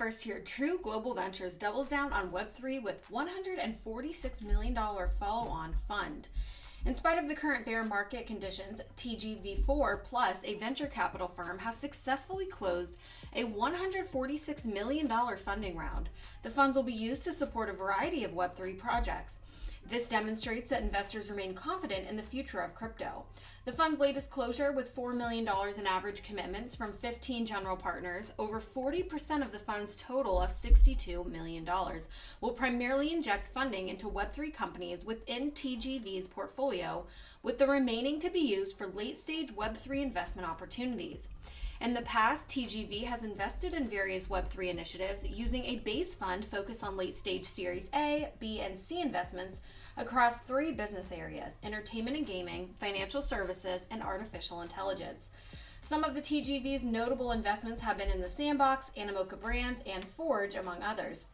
first here, True Global Ventures doubles down on Web3 with $146 million follow-on fund. In spite of the current bear market conditions, TGV4 Plus, a venture capital firm, has successfully closed a $146 million funding round. The funds will be used to support a variety of Web3 projects. This demonstrates that investors remain confident in the future of crypto. The fund's latest closure, with $4 million in average commitments from 15 general partners, over 40% of the fund's total of $62 million, will primarily inject funding into Web3 companies within TGV's portfolio, with the remaining to be used for late-stage Web3 investment opportunities. In the past, TGV has invested in various Web3 initiatives using a base fund focused on late-stage Series A, B, and C investments across 3 business areas: entertainment and gaming, financial services, and artificial intelligence. Some of the TGV's notable investments have been in the Sandbox, Animoca Brands, and Forge, among others.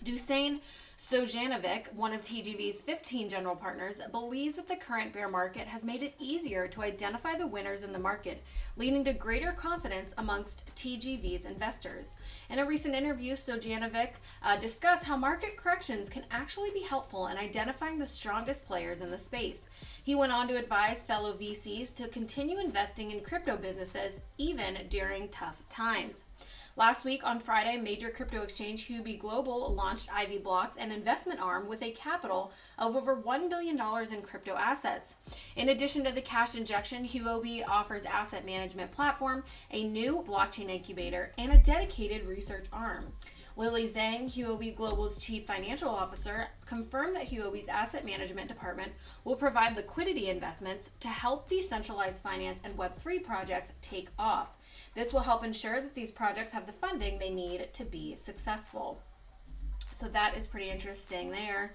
Dusain Stojanovic, one of TGV's 15 general partners, believes that the current bear market has made it easier to identify the winners in the market, leading to greater confidence amongst TGV's investors. In a recent interview, Stojanovic discussed how market corrections can actually be helpful in identifying the strongest players in the space. He went on to advise fellow VCs to continue investing in crypto businesses even during tough times. Last week, on Friday, major crypto exchange Huobi Global launched Ivy Block's an investment arm with a capital of over $1 billion in crypto assets. In addition to the cash injection, Huobi offers asset management platform, a new blockchain incubator, and a dedicated research arm. Lily Zhang, Huobi Global's chief financial officer, confirmed that Huobi's asset management department will provide liquidity investments to help decentralized finance and Web3 projects take off. This will help ensure that these projects have the funding they need to be successful. So that is pretty interesting there.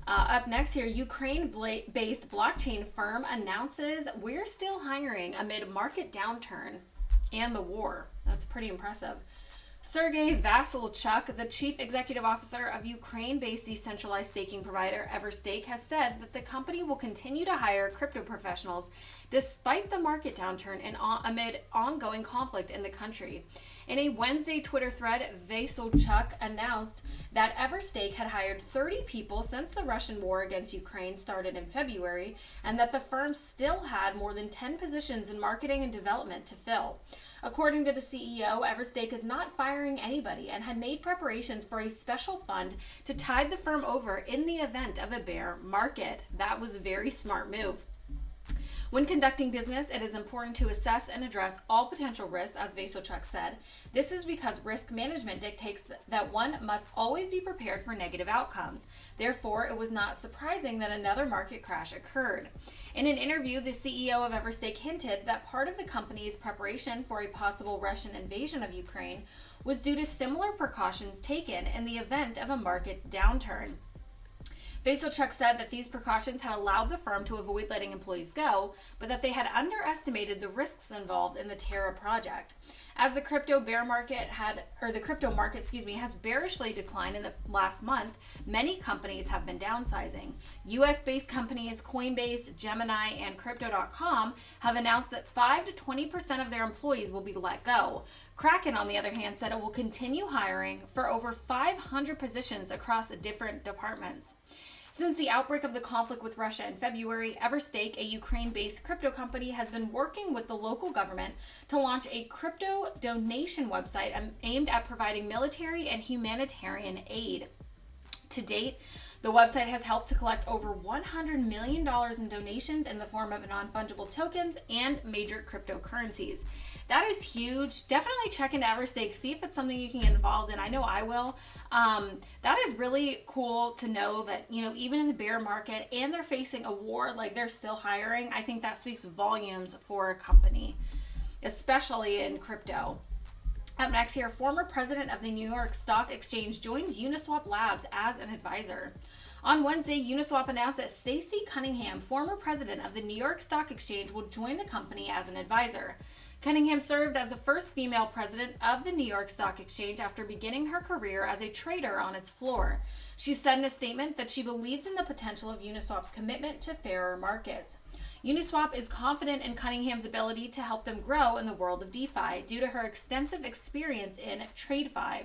Up next here, Ukraine-based blockchain firm announces we're still hiring amid market downturn and the war. That's pretty impressive. Sergey Vasilchuk, the chief executive officer of Ukraine-based decentralized staking provider Everstake, has said that the company will continue to hire crypto professionals despite the market downturn and amid ongoing conflict in the country. In a Wednesday Twitter thread, Vasilchuk announced that Everstake had hired 30 people since the Russian war against Ukraine started in February, and that the firm still had more than 10 positions in marketing and development to fill. According to the CEO, Everstake is not firing anybody and had made preparations for a special fund to tide the firm over in the event of a bear market. That was a very smart move. When conducting business, it is important to assess and address all potential risks, as Vasilchuk said. This is because risk management dictates that one must always be prepared for negative outcomes. Therefore, it was not surprising that another market crash occurred. In an interview, the CEO of Everstake hinted that part of the company's preparation for a possible Russian invasion of Ukraine was due to similar precautions taken in the event of a market downturn. Vasilchuk said that these precautions had allowed the firm to avoid letting employees go, but that they had underestimated the risks involved in the Terra project. As the crypto market has bearishly declined in the last month, many companies have been downsizing. US-based companies Coinbase, Gemini, and Crypto.com have announced that 5 to 20% of their employees will be let go. Kraken, on the other hand, said it will continue hiring for over 500 positions across different departments. Since the outbreak of the conflict with Russia in February, Everstake, a Ukraine-based crypto company, has been working with the local government to launch a crypto donation website aimed at providing military and humanitarian aid. To date, the website has helped to collect over $100 million in donations in the form of non-fungible tokens and major cryptocurrencies. That is huge. Definitely check into Everstake, see if it's something you can get involved in. I know I will. That is really cool to know that, even in the bear market and they're facing a war, like they're still hiring. I think that speaks volumes for a company, especially in crypto. Up next here, former president of the New York Stock Exchange joins Uniswap Labs as an advisor. On Wednesday, Uniswap announced that Stacey Cunningham, former president of the New York Stock Exchange, will join the company as an advisor. Cunningham served as the first female president of the New York Stock Exchange after beginning her career as a trader on its floor. She said in a statement that she believes in the potential of Uniswap's commitment to fairer markets. Uniswap is confident in Cunningham's ability to help them grow in the world of DeFi due to her extensive experience in TradeFi.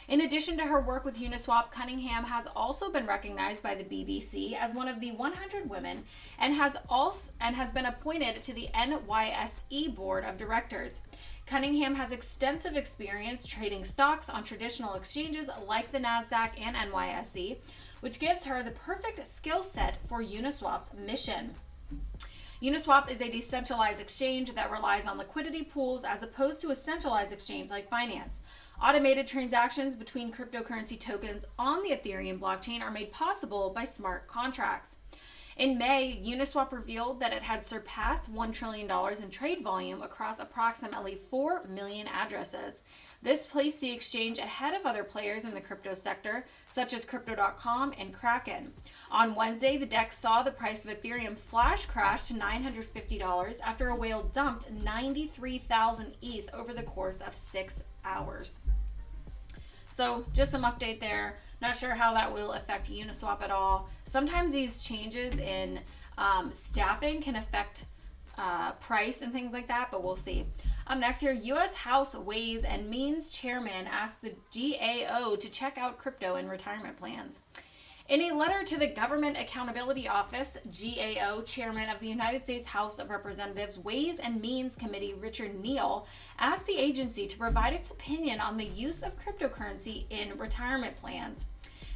In addition to her work with Uniswap, Cunningham has also been recognized by the BBC as one of the 100 women and has been appointed to the NYSE board of directors. Cunningham has extensive experience trading stocks on traditional exchanges like the NASDAQ and NYSE, which gives her the perfect skill set for Uniswap's mission. Uniswap is a decentralized exchange that relies on liquidity pools as opposed to a centralized exchange like Binance. Automated transactions between cryptocurrency tokens on the Ethereum blockchain are made possible by smart contracts. In May, Uniswap revealed that it had surpassed $1 trillion in trade volume across approximately 4 million addresses. This placed the exchange ahead of other players in the crypto sector, such as Crypto.com and Kraken. On Wednesday, the DEX saw the price of Ethereum flash crash to $950 after a whale dumped 93,000 ETH over the course of 6 hours. So just some update there. Not sure how that will affect Uniswap at all. Sometimes these changes in staffing can affect price and things like that, but we'll see. Up next here, U.S. House Ways and Means Chairman asked the GAO to check out crypto in retirement plans. In a letter to the Government Accountability Office, GAO Chairman of the United States House of Representatives Ways and Means Committee Richard Neal asked the agency to provide its opinion on the use of cryptocurrency in retirement plans.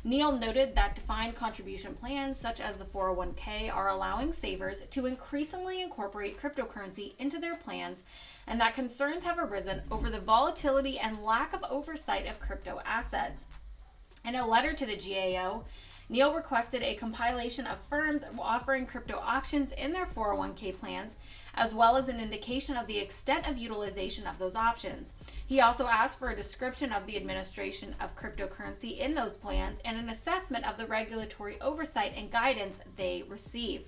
Neal noted that defined contribution plans such as the 401k are allowing savers to increasingly incorporate cryptocurrency into their plans, and that concerns have arisen over the volatility and lack of oversight of crypto assets. In a letter to the GAO, Neal requested a compilation of firms offering crypto options in their 401k plans, as well as an indication of the extent of utilization of those options. He also asked for a description of the administration of cryptocurrency in those plans and an assessment of the regulatory oversight and guidance they receive.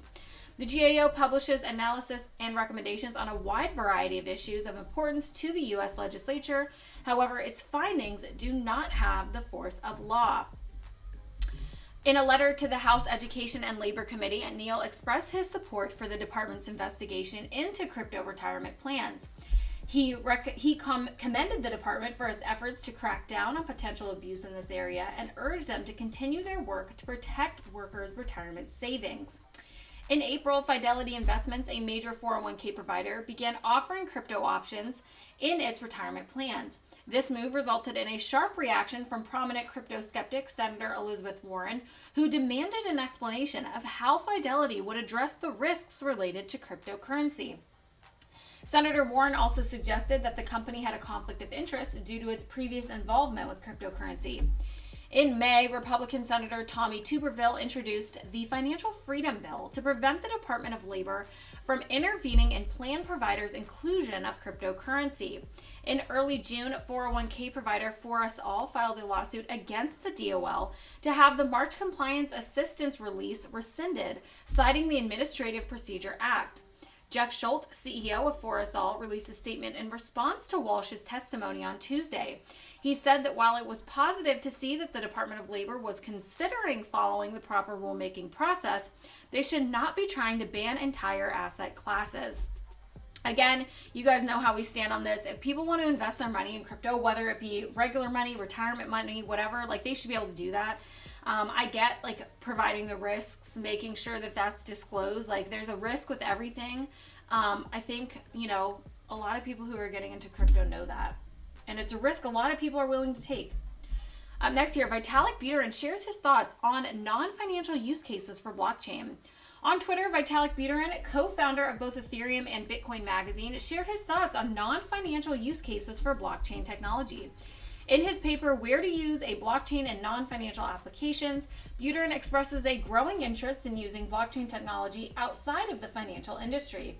The GAO publishes analysis and recommendations on a wide variety of issues of importance to the U.S. legislature. However, its findings do not have the force of law. In a letter to the House Education and Labor Committee, Neal expressed his support for the department's investigation into crypto retirement plans. He commended the department for its efforts to crack down on potential abuse in this area and urged them to continue their work to protect workers' retirement savings. In April, Fidelity Investments, a major 401k provider, began offering crypto options in its retirement plans. This move resulted in a sharp reaction from prominent crypto skeptic Senator Elizabeth Warren, who demanded an explanation of how Fidelity would address the risks related to cryptocurrency. Senator Warren also suggested that the company had a conflict of interest due to its previous involvement with cryptocurrency. In May, Republican Senator Tommy Tuberville introduced the Financial Freedom Bill to prevent the Department of Labor from intervening in plan providers' inclusion of cryptocurrency. In early June, 401k provider For Us All filed a lawsuit against the DOL to have the March Compliance Assistance release rescinded, citing the Administrative Procedure Act. Jeff Schultz, CEO of For Us All, released a statement in response to Walsh's testimony on Tuesday. He said that while it was positive to see that the Department of Labor was considering following the proper rulemaking process, they should not be trying to ban entire asset classes. Again, you guys know how we stand on this. If people want to invest their money in crypto, whether it be regular money, retirement money, whatever, like they should be able to do that. I get like providing the risks, making sure that that's disclosed. Like there's a risk with everything. I think, a lot of people who are getting into crypto know that. And it's a risk a lot of people are willing to take. Up next here, Vitalik Buterin shares his thoughts on non-financial use cases for blockchain. On Twitter, Vitalik Buterin, co-founder of both Ethereum and Bitcoin Magazine, shared his thoughts on non-financial use cases for blockchain technology. In his paper, Where to Use a Blockchain in Non-Financial Applications, Buterin expresses a growing interest in using blockchain technology outside of the financial industry.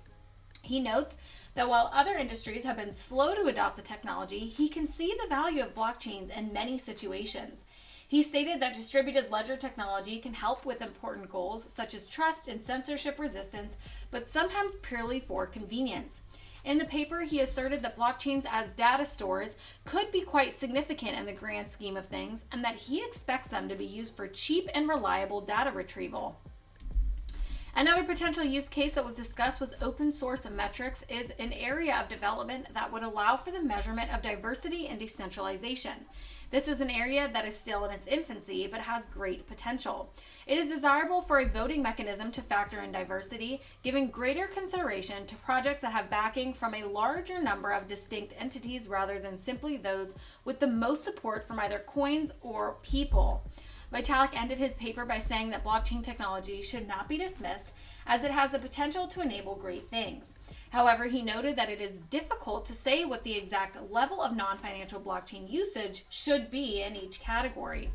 He notes that while other industries have been slow to adopt the technology, he can see the value of blockchains in many situations. He stated that distributed ledger technology can help with important goals such as trust and censorship resistance, but sometimes purely for convenience. In the paper, he asserted that blockchains as data stores could be quite significant in the grand scheme of things, and that he expects them to be used for cheap and reliable data retrieval. Another potential use case that was discussed was open source metrics is an area of development that would allow for the measurement of diversity and decentralization. This is an area that is still in its infancy but has great potential. It is desirable for a voting mechanism to factor in diversity, giving greater consideration to projects that have backing from a larger number of distinct entities rather than simply those with the most support from either coins or people. Vitalik ended his paper by saying that blockchain technology should not be dismissed as it has the potential to enable great things. However, he noted that it is difficult to say what the exact level of non-financial blockchain usage should be in each category.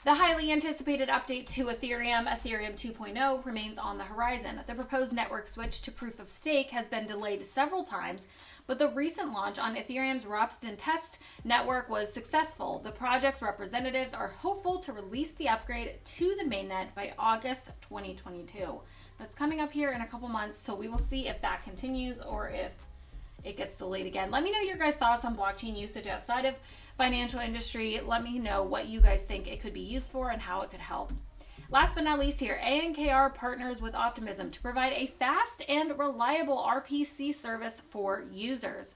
The highly anticipated update to Ethereum 2.0, remains on the horizon. The proposed network switch to proof of stake has been delayed several times, but the recent launch on Ethereum's Ropsten test network was successful. The project's representatives are hopeful to release the upgrade to the mainnet by August 2022. That's coming up here in a couple months, so we will see if that continues or if it gets delayed again. Let me know your guys' thoughts on blockchain usage outside of financial industry. Let me know what you guys think it could be used for and how it could help. Last but not least here, ANKR partners with Optimism to provide a fast and reliable RPC service for users.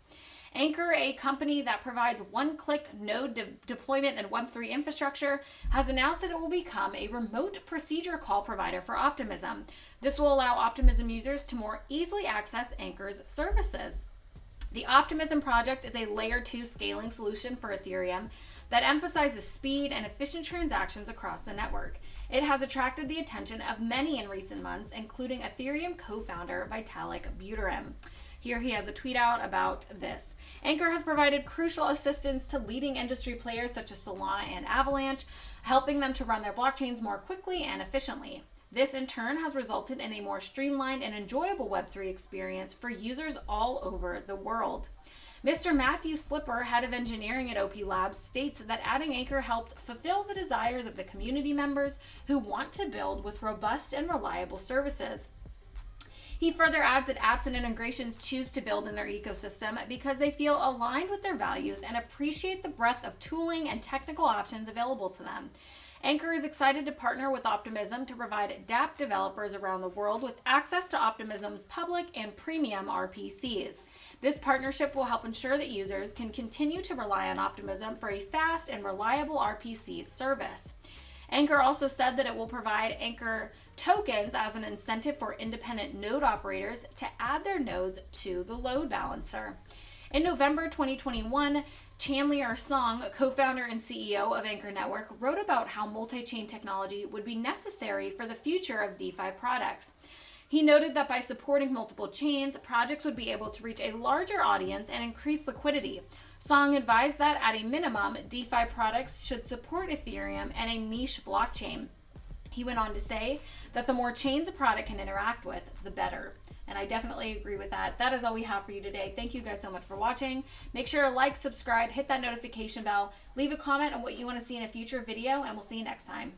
Anchor, a company that provides one-click node deployment and Web3 infrastructure, has announced that it will become a remote procedure call provider for Optimism. This will allow Optimism users to more easily access Anchor's services. The Optimism project is a layer 2 scaling solution for Ethereum that emphasizes speed and efficient transactions across the network. It has attracted the attention of many in recent months, including Ethereum co-founder Vitalik Buterin. Here he has a tweet out about this. Anchor has provided crucial assistance to leading industry players such as Solana and Avalanche, helping them to run their blockchains more quickly and efficiently. This in turn has resulted in a more streamlined and enjoyable Web3 experience for users all over the world. Mr. Matthew Slipper, head of engineering at OP Labs, states that adding Anchor helped fulfill the desires of the community members who want to build with robust and reliable services. He further adds that apps and integrations choose to build in their ecosystem because they feel aligned with their values and appreciate the breadth of tooling and technical options available to them. Anchor is excited to partner with Optimism to provide dApp developers around the world with access to Optimism's public and premium RPCs. This partnership will help ensure that users can continue to rely on Optimism for a fast and reliable RPC service. Anchor also said that it will provide Anchor tokens as an incentive for independent node operators to add their nodes to the load balancer. In November 2021, Chandler Song, co-founder and CEO of Anchor Network, wrote about how multi-chain technology would be necessary for the future of DeFi products. He noted that by supporting multiple chains, projects would be able to reach a larger audience and increase liquidity. Song advised that at a minimum, DeFi products should support Ethereum and a niche blockchain. He went on to say that the more chains a product can interact with, the better. And I definitely agree with that. That is all we have for you today. Thank you guys so much for watching. Make sure to like, subscribe, hit that notification bell, leave a comment on what you want to see in a future video, and we'll see you next time.